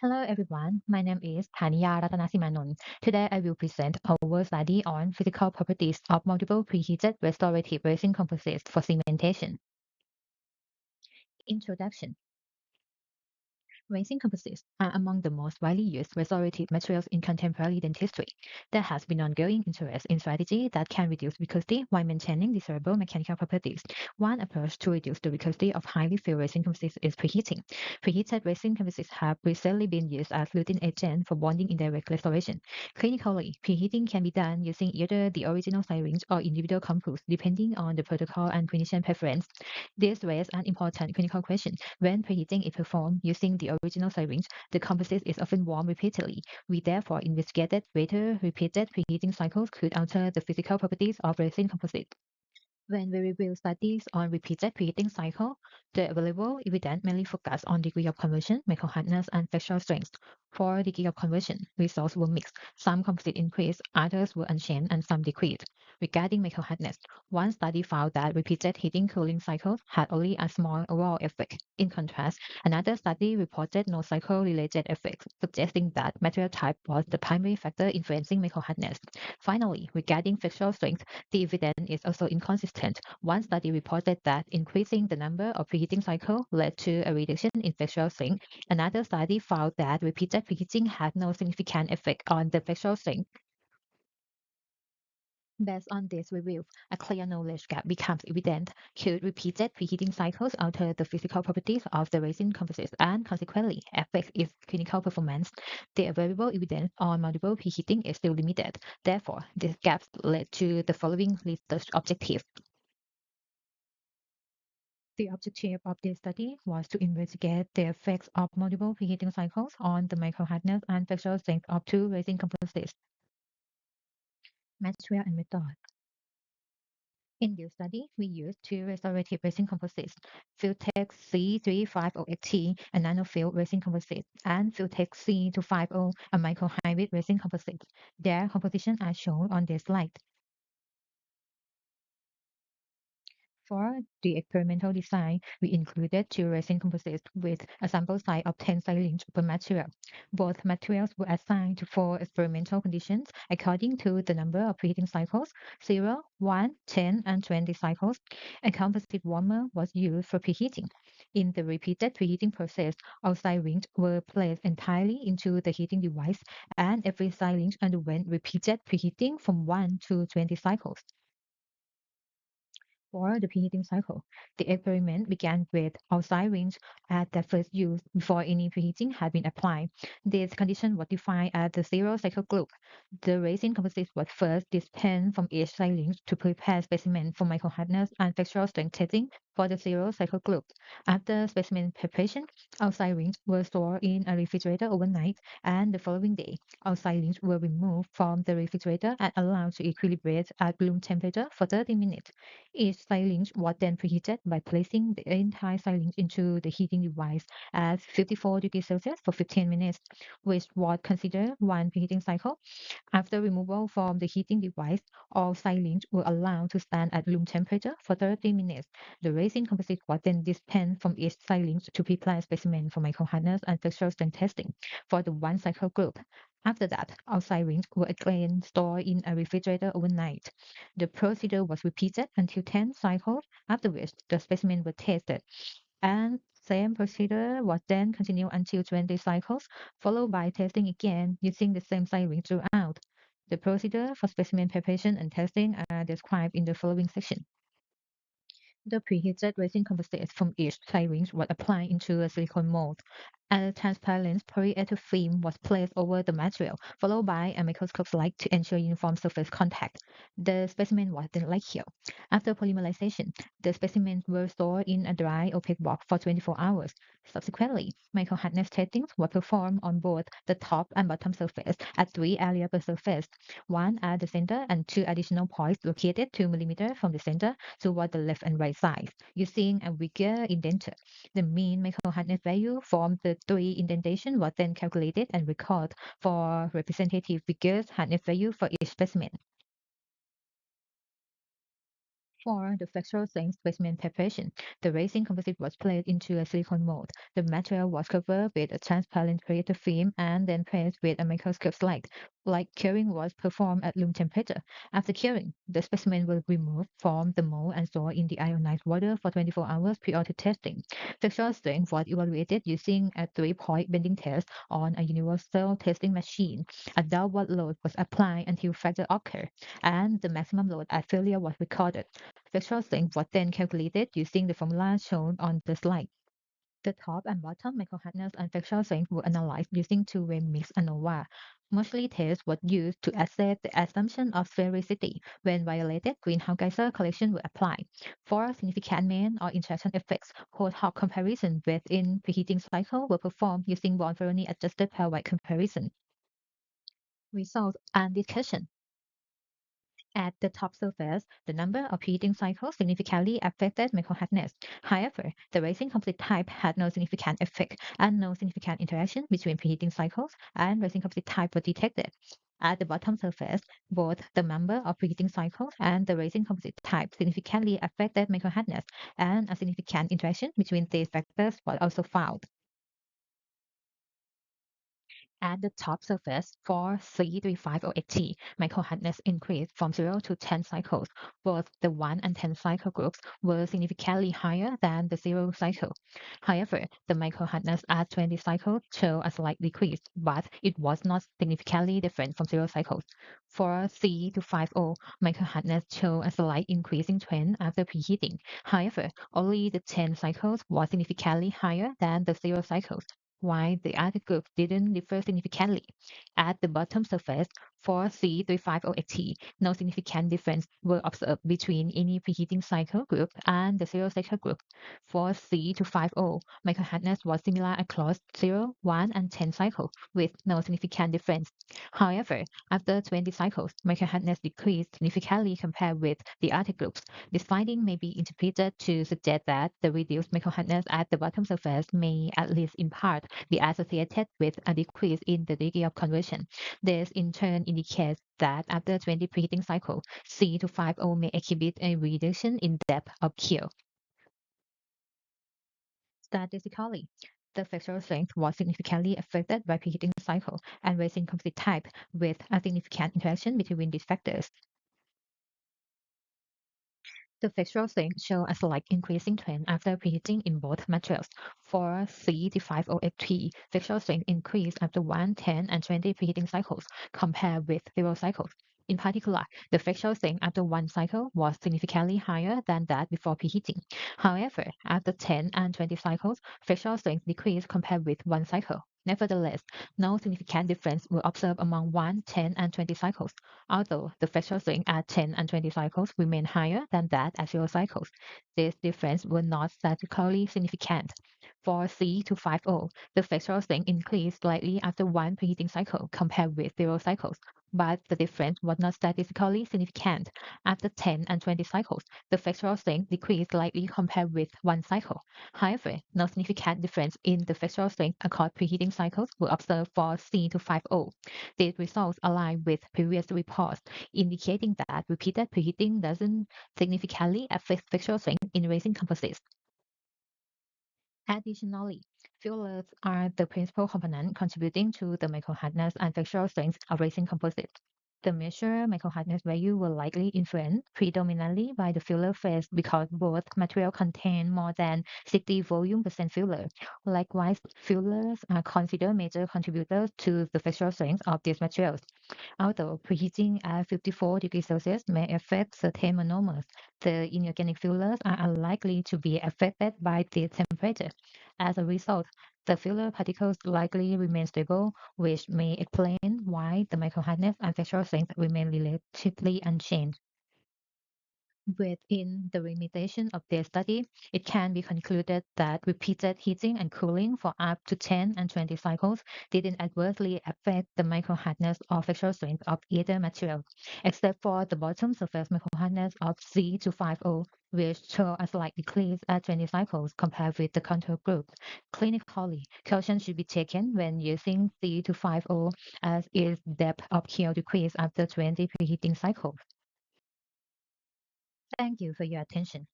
Hello everyone, my name is Ratanasimanon. Today I will present our study on physical properties of multiple preheated restorative resin composites for cementation. Introduction. Resin composites are among the most widely used restorative materials in contemporary dentistry. There has been ongoing interest in strategies that can reduce viscosity while maintaining desirable mechanical properties. One approach to reduce the viscosity of highly filled resin composites is preheating. Preheated resin composites have recently been used as lutein agent for bonding indirect restoration. Clinically, preheating can be done using either the original syringe or individual compounds, depending on the protocol and clinician preference. This raises an important clinical question. When preheating is performed using the original syringe, the composite is often warmed repeatedly. We therefore investigated whether repeated preheating cycles could alter the physical properties of resin composites. When we review studies on repeated preheating cycle, the available evidence mainly focused on degree of conversion, mechanical hardness, and flexural strength. For degree of conversion, results were mixed. Some composite increased, others were unchanged, and some decreased. Regarding mechanical hardness, one study found that repeated heating cooling cycles had only a small overall effect. In contrast, another study reported no cycle-related effects, suggesting that material type was the primary factor influencing mechanical hardness. Finally, regarding flexural strength, the evidence is also inconsistent. One study reported that increasing the number of preheating cycles led to a reduction in flexural strength. Another study found that repeated preheating had no significant effect on the flexural strength. Based on this review, a clear knowledge gap becomes evident. Could repeated preheating cycles alter the physical properties of the resin composites and consequently affect its clinical performance? The available evidence on multiple preheating is still limited. Therefore, this gap led to the following research objectives. The objective of this study was to investigate the effects of multiple preheating cycles on the microhardness and flexural strength of two resin composites. Material and method. In this study, we used two restorative resin composites, Filtex C350XT, a nanofield resin composite, and Filtex C250, a microhybrid resin composite. Their composition are shown on this slide. For the experimental design, we included two resin composites with a sample size of 10 silicons per material. Both materials were assigned to four experimental conditions according to the number of preheating cycles 0, 1, 10, and 20 cycles. A composite warmer was used for preheating. In the repeated preheating process, all syringes were placed entirely into the heating device, and every syringe underwent repeated preheating from 1 to 20 cycles. For the preheating cycle, the experiment began with outside range at the first use before any preheating had been applied. This condition was defined as the zero cycle group. The resin composite was first dispensed from each syringe to prepare specimen for microhardness and flexural strength testing for the zero cycle group. After specimen preparation, outside rings were stored in a refrigerator overnight, and the following day, outside rings were removed from the refrigerator and allowed to equilibrate at room temperature for 30 minutes. Each syringe was then preheated by placing the entire syringe into the heating device at 54 degrees Celsius for 15 minutes, which was considered one preheating cycle. After removal from the heating device, all syringes were allowed to stand at room temperature for 30 minutes. The resin composite was then dispensed from each syringe to prepare specimen for microhardness and flexural strength testing for the one cycle group. After that, all syringes were again stored in a refrigerator overnight. The procedure was repeated until 10 cycles, after which the specimen were tested. And same procedure was then continued until 20 cycles, followed by testing again using the same syringe throughout. The procedure for specimen preparation and testing are described in the following section. The preheated resin composite from each syringe was applied into a silicone mold. A transparent polyether film was placed over the material, followed by a microscope slide to ensure uniform surface contact. The specimen was then laid here. After polymerization, the specimens were stored in a dry, opaque box for 24 hours. Subsequently, microhardness testings were performed on both the top and bottom surface at three areas per surface, one at the center and two additional points located 2 mm from the center toward the left and right sides, using a bigger indenter. The mean microhardness value from the three indentation was then calculated and recorded for representative biggest hardness value for each specimen. For the flexural strength specimen preparation, the resin composite was placed into a silicone mold. The material was covered with a transparent creative film and then pressed with a microscope slide. Like curing was performed at room temperature. After curing, the specimen was removed from the mold and stored in the ionized water for 24 hours prior to testing. Flexural strength was evaluated using a 3-point bending test on a universal testing machine. A downward load was applied until fracture occurred, and the maximum load at failure was recorded. Vector length was then calculated using the formula shown on the slide. The top and bottom microhardness and vector length were analyzed using two-way mixed ANOVA. Mostly tests were used to assess the assumption of sphericity. When violated, greenhouse Geyser collection were applied. For significant main or interaction effects, post hoc comparison within preheating cycle were performed using Bonferroni adjusted pairwise comparison. Results and discussion. At the top surface, the number of heating cycles significantly affected microhardness. However, the racing complete type had no significant effect, and no significant interaction between preheating cycles and racing complete type were detected. At the bottom surface, both the number of preheating cycles and the racing composite type significantly affected microhardness, and a significant interaction between these factors was also found. At the top surface for C3508T, microhardness increased from 0 to 10 cycles. Both the 1 and 10 cycle groups were significantly higher than the 0 cycle. However, the microhardness at 20 cycles showed a slight decrease, but it was not significantly different from 0 cycles. For C250, microhardness showed a slight increasing trend after preheating. However, only the 10 cycles was significantly higher than the 0 cycles, while the other group didn't differ significantly. At the bottom surface, for C3508T, no significant difference were observed between any preheating cycle group and the zero cycle group. For C250, microhardness was similar across 0, 1, and 10 cycles, with no significant difference. However, after 20 cycles, microhardness decreased significantly compared with the other groups. This finding may be interpreted to suggest that the reduced microhardness at the bottom surface may, at least in part, be associated with a decrease in the degree of conversion. This in turn indicates that after 20 preheating cycles, C250 may exhibit a reduction in depth of cure. Statistically, the flexural strength was significantly affected by preheating cycle and resin composite type, with a significant interaction between these factors. The flexural strength show a slight increasing trend after preheating in both materials. For C508T, flexural strength increased after 1, 10, and 20 preheating cycles compared with 0 cycles. In particular, the flexural strength after one cycle was significantly higher than that before preheating. However, after 10 and 20 cycles, flexural strength decreased compared with one cycle. Nevertheless, no significant difference were observed among 1, 10, and 20 cycles, although the flexural strength at 10 and 20 cycles remained higher than that at 0 cycles. This difference was not statistically significant. For C250, the flexural strength increased slightly after one preheating cycle compared with 0 cycles, but the difference was not statistically significant. After 10 and 20 cycles, the flexural strength decreased slightly compared with one cycle. However, no significant difference in the flexural strength across preheating cycles were observed for C250. These results align with previous reports, indicating that repeated preheating doesn't significantly affect flexural strength in resin composites. Additionally, fillers are the principal component contributing to the microhardness and flexural strength of resin composites. The measured microhardness value will likely influenced predominantly by the filler phase because both materials contain more than 60 volume% filler. Likewise, fillers are considered major contributors to the flexural strength of these materials. Although preheating at 54 degrees Celsius may affect certain monomers, the inorganic fillers are unlikely to be affected by this temperature. As a result, the filler particles likely remain stable, which may explain why the microhardness and flexural strength remain relatively unchanged. Within the limitation of their study, it can be concluded that repeated heating and cooling for up to 10 and 20 cycles didn't adversely affect the microhardness or flexural strength of either material, except for the bottom surface microhardness of C250, which show a slight decrease at 20 cycles compared with the control group. Clinically, caution should be taken when using C250 as its depth of cure decrease after 20 preheating cycles. Thank you for your attention.